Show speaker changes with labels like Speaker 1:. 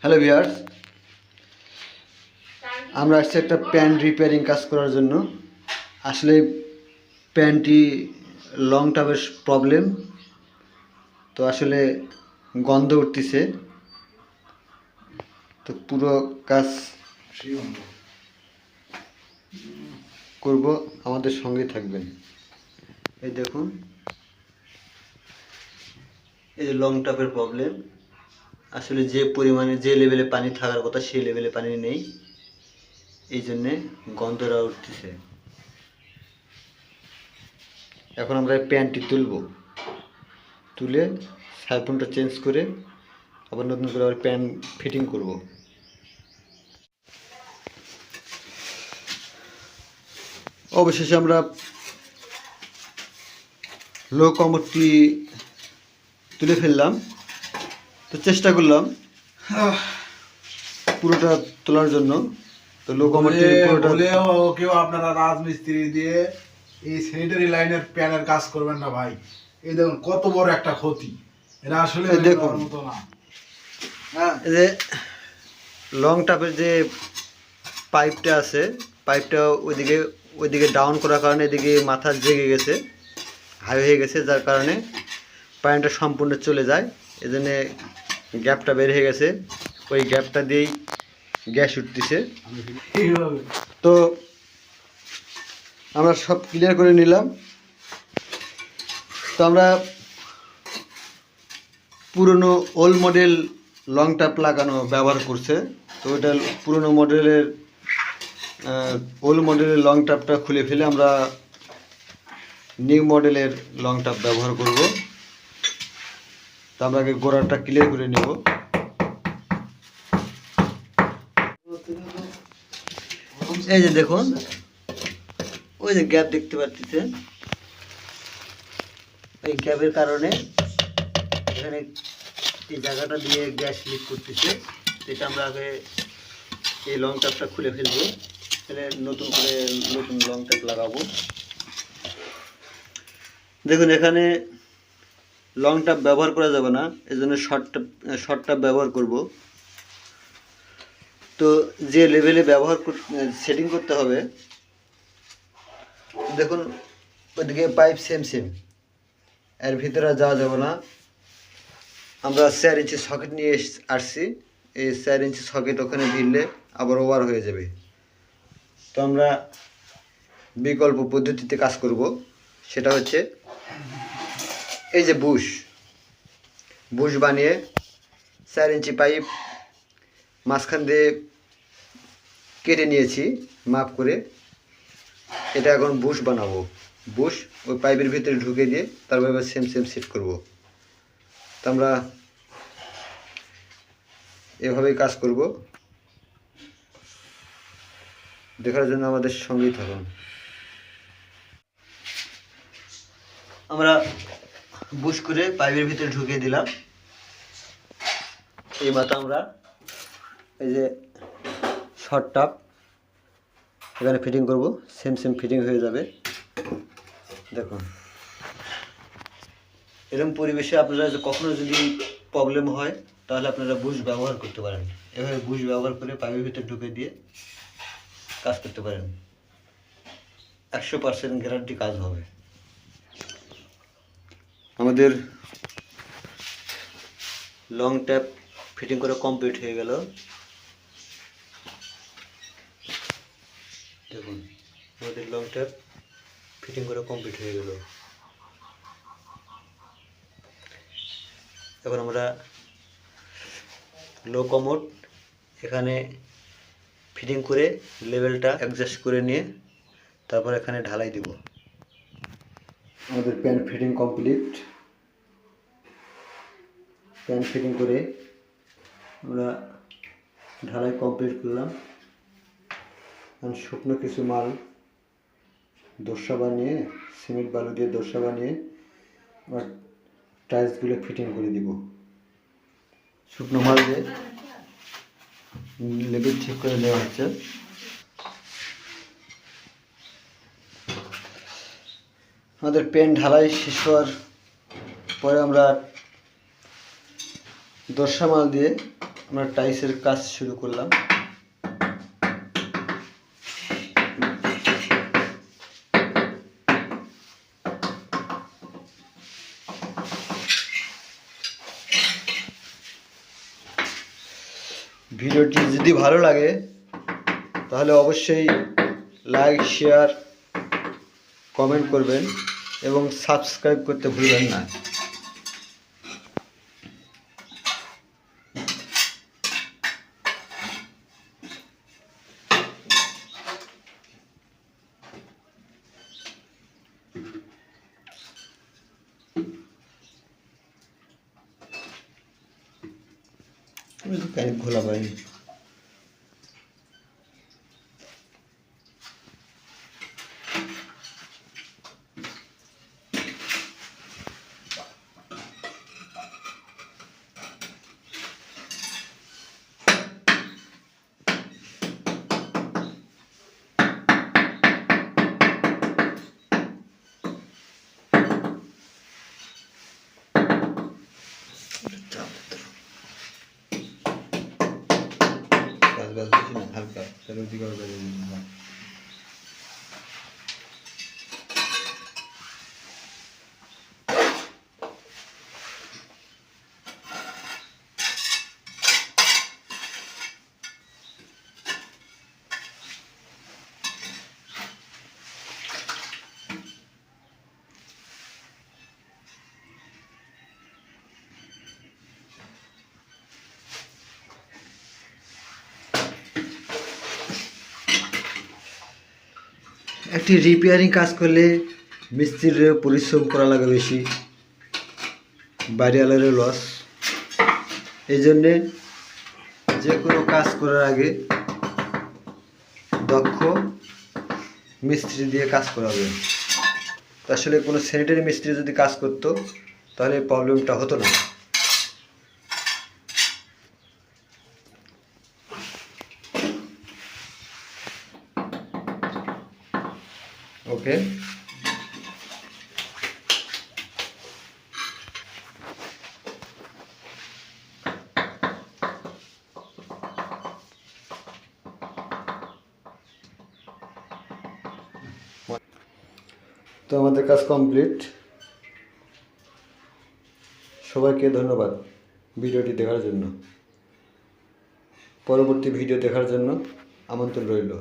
Speaker 1: Hello viewers, আমরা আসছি একটা প্যান্ট রিপেয়ারিং কাজ করার জন্য। আসলে প্যান্টটি লং টার্মের প্রবলেম, তো আসলে গন্ধ উঠতেছে। তো পুরো কাজ করব, আমাদের সঙ্গে থাকবেন। এই দেখুন, এই যে লং টার্মের প্রবলেম, আসলে যে পরিমাণে যে লেভেলে পানি থাকার কথা সেই লেভেলে পানি নেই, এই জন্যে গন্ধটা উঠতেছে। এখন আমরা এই প্যান্টটি তুলে সাইফনটা চেঞ্জ করে আবার নতুন করে আবার প্যান্ট ফিটিং করব। অবশেষে আমরা লো কমোডটি তুলে ফেললাম। তো চেষ্টা করলাম পুরোটা তোলার জন্য। তো লো কমোডটি পুরোটা
Speaker 2: কেউ আপনারা রাজমিস্ত্রি দিয়ে এই স্যানিটারি লাইনের প্যানের কাজ করবেন না ভাই। এই দেখুন কত বড় একটা ক্ষতি, এটা আসলে
Speaker 1: দেখুন
Speaker 2: মতো না। হ্যাঁ,
Speaker 1: এই যে লং টাপের যে পাইপটা আছে, পাইপটা ওইদিকে ডাউন করার কারণে এদিকে মাথা জেগে গেছে, হাই হয়ে গেছে, যার কারণে পানিটা সম্পূর্ণ চলে যায়। এই জন্যে গ্যাপটা বের হয়ে গেছে, ওই গ্যাপটা দিয়েই গ্যাস উঠতেছে।
Speaker 2: এইভাবে
Speaker 1: তো আমরা সব ক্লিয়ার করে নিলাম। তো আমরা পুরনো ওল্ড মডেল লং টাপ লাগানো ব্যবহার করছে। তো ওইটা পুরনো মডেলের ওল্ড মডেলের লং টাপটা খুলে ফেলে আমরা নিউ মডেলের লং টাপ ব্যবহার করব। তো আমরা আগে গোড়াটা ক্লিয়ার করে নেব। এই যে দেখুন, ওই যে গ্যাপ দেখতে পাচ্ছেন, এই গ্যাপের কারণে এখানে এই জায়গাটা দিয়ে গ্যাস লিক করতেছে। এটা আমরা আগে এই লং টাপটা খুলে ফেলবো, ফেলে নতুন করে নতুন লং টাপ লাগাবো। দেখুন, এখানে লং টাপ ব্যবহার করা যাবে না, এই জন্য শর্ট টাপ ব্যবহার করব। তো যে লেভেলে সেটিং করতে হবে, দেখুন ওইদিকে পাইপ সেম, এর ভিতরে যাওয়া যাবে না। আমরা 4 ইঞ্চি সকেট নিয়ে আসছি, এই 4 ইঞ্চি সকেট ওখানে ভিড়লে আবার ওভার হয়ে যাবে। তো আমরা বিকল্প পদ্ধতিতে কাজ করব, সেটা হচ্ছে এই যে বুশ বানিয়ে 4 ইঞ্চি পাইপ মাঝখান দিয়ে কেটে নিয়েছি মাপ করে। এটা এখন বুশ বানাবো। বুশ ওই পাইপের ভিতরে ঢুকে দিয়ে তারপর এবার সেম সেট করব। তো আমরা এভাবেই কাজ করব। দেখার জন্য আমাদের সঙ্গেই থাকুন। আমরা বুশ করে পাইপের ভিতরে ঢুকিয়ে দিলাম। এই মাথা আমরা এই যে শর্ট টাপ এখানে ফিটিং করব, সেম ফিটিং হয়ে যাবে। দেখুন, এরকম পরিবেশে আপনারা কখনো যদি প্রবলেম হয় তাহলে আপনারা বুশ ব্যবহার করতে পারেন। এভাবে বুশ ব্যবহার করে পাইপের ভিতরে ঢুকে দিয়ে কাজ করতে পারেন, 100% গ্যারান্টি কাজ হবে। আমাদের লং ট্যাপ ফিটিং করে কমপ্লিট হয়ে গেল। দেখুন, আমাদের লং ট্যাপ ফিটিং করে কমপ্লিট হয়ে গেল। এখন আমরা লো কমোড এখানে ফিটিং করে লেভেলটা অ্যাডজাস্ট করে নিয়ে তারপর এখানে ঢালাই দিব। আমাদের pant fitting complete. Pant fitting করে আমরা ঢালাই কমপ্লিট করলাম। কারণ শুকনো কিছু মাল দোসা বানিয়ে, সিমেন্ট বালু দিয়ে দোসা বানিয়ে আবার টাইলসগুলো ফিটিং করে দিব। শুকনো মাল দিয়ে লেবেল ঠিক করে দেওয়া হচ্ছে। আমাদের পেন ঢালাই শেষ হওয়ার পরে আমরা দোসা মাল দিয়ে আমরা টাইলসের কাজ শুরু করলাম। ভিডিওটি যদি ভালো লাগে তাহলে অবশ্যই লাইক, শেয়ার, কমেন্ট করবেন এবং সাবস্ক্রাইব করতে ভুলবেন না। কানে খোলা পাইনি। গাছ গাছ বেশি না, হালকা তাহলে ওদিকে আবার বেড়ে যাবে। একটি রিপেয়ারিং কাজ করলে মিস্ত্রির পরিশ্রম করা লাগে বেশি, বাড়িওয়ালারও লস। এই জন্যে যে কোনো কাজ করার আগে দক্ষ মিস্ত্রি দিয়ে কাজ করাবে। আসলে কোনো স্যানিটারি মিস্ত্রি যদি কাজ করতো তাহলে এই প্রবলেমটা হতো না। ওকে, তো আমাদের কাজ কমপ্লিট। সবাইকে ধন্যবাদ ভিডিওটি দেখার জন্য। পরবর্তী ভিডিও দেখার জন্য আমন্ত্রণ রইল।